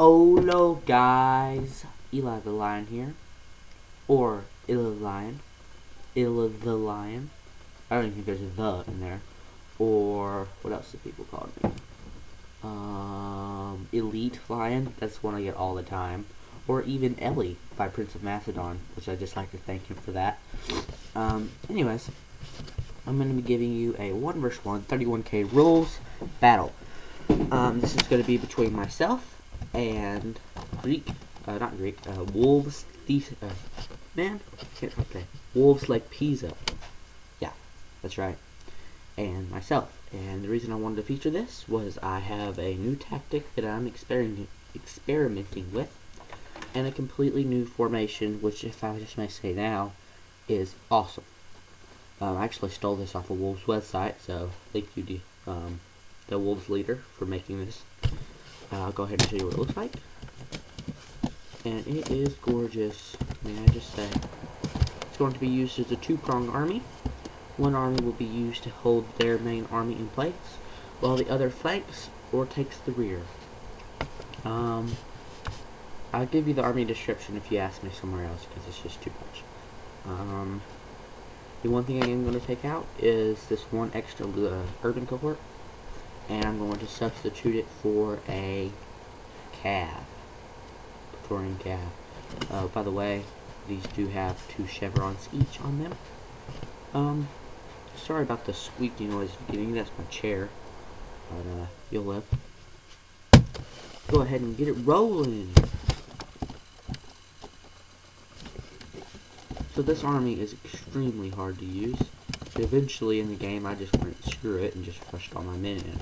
Hello guys, Eli the Lion here, or Illa the Lion, Illa the Lion. I don't even think there's a the in there. Or what else do people call me? Elite Lion. That's one I get all the time. Or even Ellie by Prince of Macedon, which I just like to thank him for that. Anyways, I'm going to be giving you a 1 vs 1 31k rules battle. This is going to be between myself and Wolves Wolves LEGPISA. Yeah, that's right. And myself. And the reason I wanted to feature this was I have a new tactic that I'm experimenting with, and a completely new formation, which, if I just may say now, is awesome. I actually stole this off of Wolves' website, so thank you to the Wolves leader for making this. I'll go ahead and show you what it looks like. And it is gorgeous, may I just say. It's going to be used as a two-pronged army. One army will be used to hold their main army in place, while the other flanks or takes the rear. I'll give you the army description if you ask me somewhere else, because it's just too much. The one thing I am going to take out is this one extra urban cohort, and I'm going to substitute it for a cav, Praetorian cav. By the way, these do have 2 chevrons each on them. Sorry about the squeaky noise at the beginning, that's my chair, but you'll live. Go ahead and get it rolling. So this army is extremely hard to use. Eventually in the game I just went screw it and just rushed all my men in.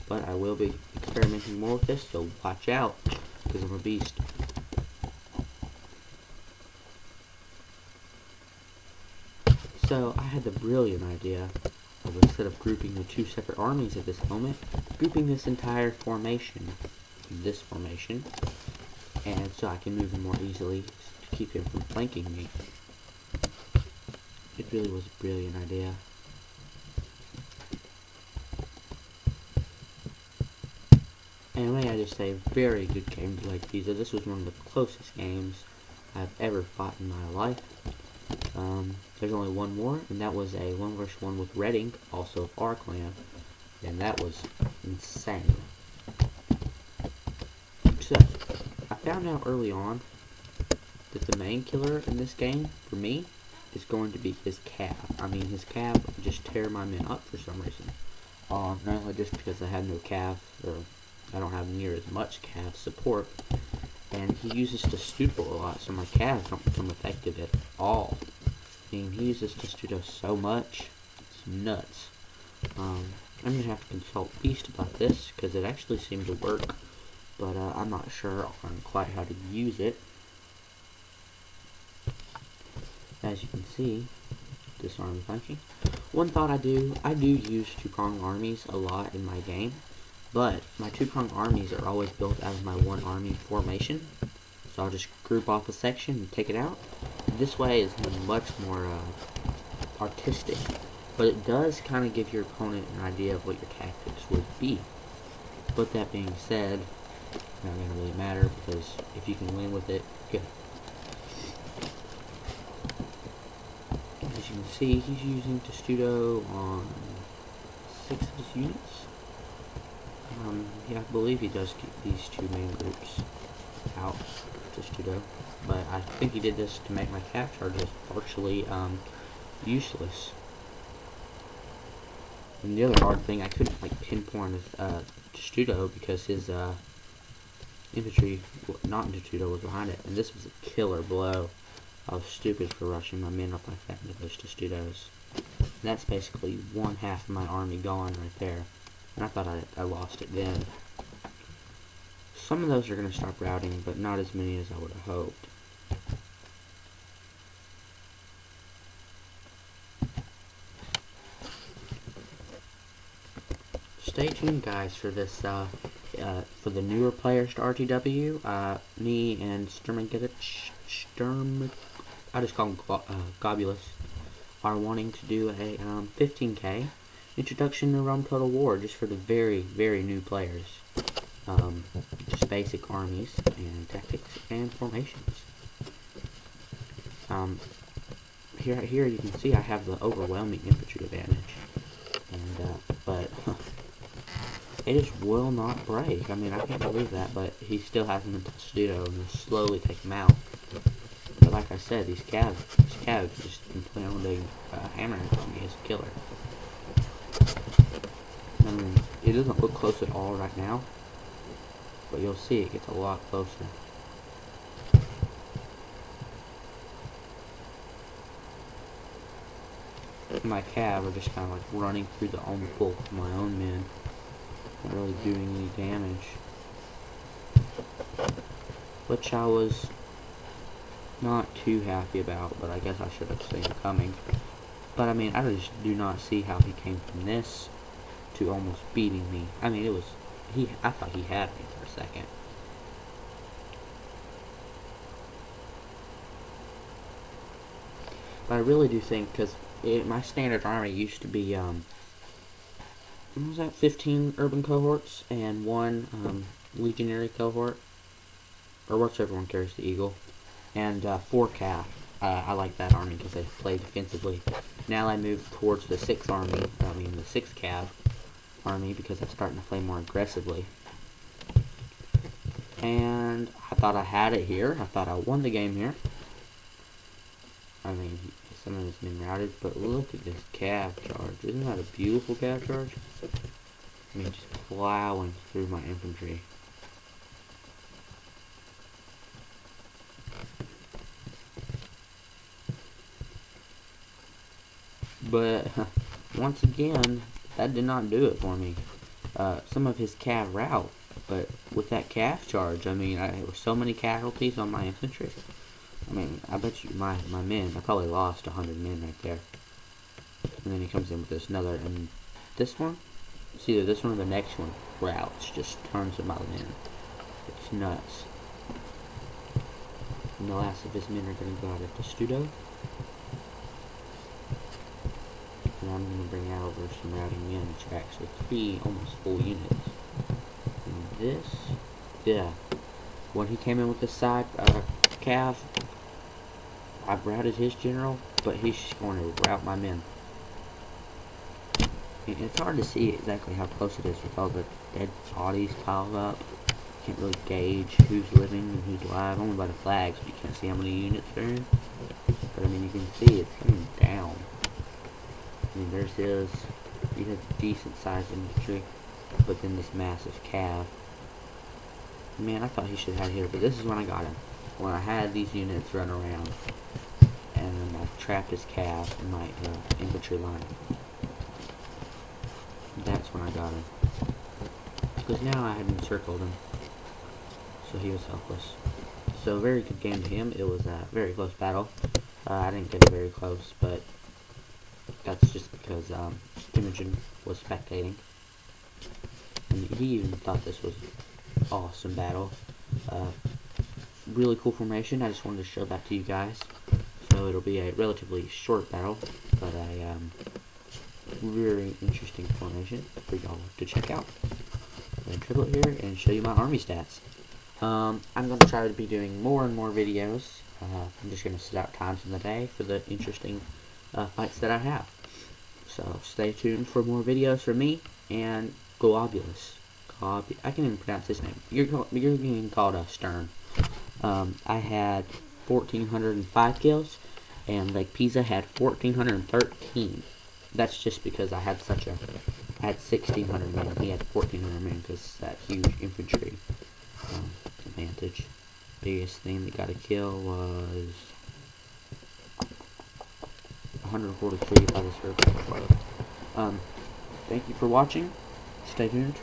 But I will be experimenting more with this, so watch out, because I'm a beast. So I had the brilliant idea of, instead of grouping the 2 separate armies at this moment, grouping this entire formation in this formation, and so I can move him more easily to keep him from flanking me. It really was a brilliant idea. And may I just say, very good game to LEGPISA. This was one of the closest games I've ever fought in my life. There's only one more, and that was a 1 vs 1 with Reading, also of our clan, and that was insane. So, I found out early on that the main killer in this game, for me, is going to be his cav. I mean, his cav just tear my men up for some reason. Not only just because I have no cav, or I don't have near as much cav support, and he uses Testudo a lot, so my calves don't become effective at all. I mean, he uses Testudo so much, it's nuts. I'm going to have to consult Beast about this, because it actually seemed to work, but I'm not sure on quite how to use it. As you can see, this army flanking. One thought I do use two-pronged armies a lot in my game, but my two-pronged armies are always built out of my one army formation. So I'll just group off a section and take it out. This way is much more artistic, but it does kind of give your opponent an idea of what your tactics would be. But that being said, not going to really matter, because if you can win with it, good. As you can see, he's using Testudo on 6 of his units. Yeah, I believe he does keep these 2 main groups out, Testudo, but I think he did this to make my cap charges partially useless. And the other hard thing, I couldn't pinpoint his Testudo because his infantry, not in Testudo, was behind it, and this was a killer blow. I was stupid for rushing my men up like that into those Testudos. And that's basically 1/2 of my army gone right there. And I thought I lost it then. Some of those are going to stop routing, but not as many as I would have hoped. Stay tuned, guys, for this, for the newer players to RTW. Me and I just call him Gobulus, are wanting to do a 15k introduction to Rome Total War just for the very, very new players. just basic armies and tactics and formations. Here you can see I have the overwhelming infantry advantage, and but it just will not break. I mean, I can't believe that, but he still has him in Testudo and will slowly take him out. But like I said, these calves just completely hammer on me as a killer. I mean, it doesn't look close at all right now, but you'll see it gets a lot closer. My cav are just kind of like running through the own bulk of my own men, not really doing any damage, which I was not too happy about, but I guess I should have seen it coming. But I mean, I just do not see how he came from this to almost beating me. I mean, I thought he had me for a second. But I really do think, because my standard army used to be, what was that, 15 urban cohorts and 1 legionary cohort, or whichever one carries the eagle, and 4 cav. I like that army because they play defensively. Now I moved towards the 6 cav army, because I'm starting to play more aggressively. And I thought I had it here. I thought I won the game here. I mean, some of it's been routed, but look at this cav charge. Isn't that a beautiful cav charge? I mean, just plowing through my infantry. But once again, that did not do it for me. Some of his cav route, but with that cav charge, I mean, there were so many casualties on my infantry. I mean, I bet you my men, I probably lost 100 men right there. And then he comes in with this another, and this one, it's either this one or the next one, routes just tons of my men. It's nuts. And the last of his men are going to go out of Testudo. And I'm going to bring out over some routing men, which are actually 3 almost full units. And this, yeah, when he came in with this side cav, I've routed his general, but he's just going to rout my men. And it's hard to see exactly how close it is with all the dead bodies piled up. Can't really gauge who's living and who's alive, only by the flags, but you can't see how many units they're in. But I mean, you can see it's coming down. I mean, he has decent sized infantry, but then this massive cav. Man, I thought he should have had here, but this is when I got him. When I had these units run around, and I trapped his cav in my infantry line. That's when I got him. Because now I had encircled him, so he was helpless. So very good game to him. It was a very close battle. I didn't get it very close, but that's just because Imogen was spectating. And he even thought this was an awesome battle. Really cool formation. I just wanted to show that to you guys. So it'll be a relatively short battle, but a very interesting formation for y'all to check out. I'm going to triple it here and show you my army stats. I'm going to try to be doing more and more videos. I'm just going to set out times in the day for the interesting fights that I have. So stay tuned for more videos from me and Globulus. I can't even pronounce his name. You're being called Stern. I had 1,405 kills, and LEGPISA had 1,413. That's just because I had 1,600 men. He had 1,400 men because that huge infantry advantage. Biggest thing that got a kill was 143 by the survey. Thank you for watching. Stay tuned.